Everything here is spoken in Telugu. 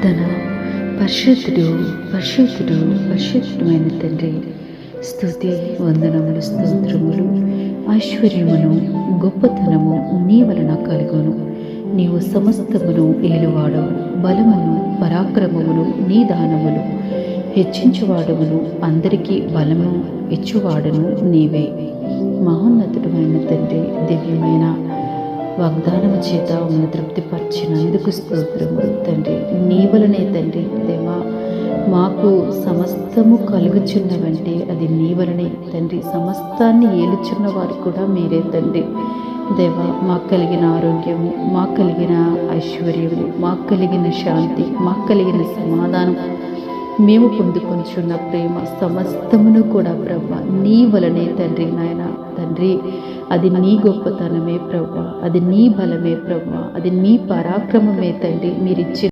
ప్రార్థన. పరిశుద్ధుడు పరిశుద్ధుడు పరిశుద్ధమైన తండ్రి, స్తుతి వందనములు స్తోత్రములు. ఐశ్వర్యమును గొప్పతనము నీ వలన కలుగును. నీవు సమస్తమును ఏలువాడవు. బలమును పరాక్రమమును నీ దానములు. హెచ్చించువాడమును అందరికీ బలము ఇచ్చువాడను నీవే. మహోన్నతుడు అయిన తండ్రి, దివ్యమైన వాగ్దానము చేత మమ్మల్ని తృప్తిపరిచినందుకు స్తోత్రములు తండ్రి. నీ వలనే తండ్రి దేవా మాకు సమస్తము కలుగుచున్నవంటే అది నీ వలనే తండ్రి. సమస్తాన్ని ఏలుచున్న వారు కూడా మీరే తండ్రి దేవా. మాకు కలిగిన ఆరోగ్యము, మాకు కలిగిన ఐశ్వర్యము, మాకు కలిగిన శాంతి, మాకు కలిగిన సమాధానం, మేము పొందుకొంచున్న ప్రేమ సమస్తమును కూడా ప్రభా నీ వలనే తండ్రి నాయన తండ్రి. అది నీ గొప్పతనమే ప్రభా, అది నీ బలమే ప్రభా, అది నీ పరాక్రమమే తండ్రి. మీరిచ్చిన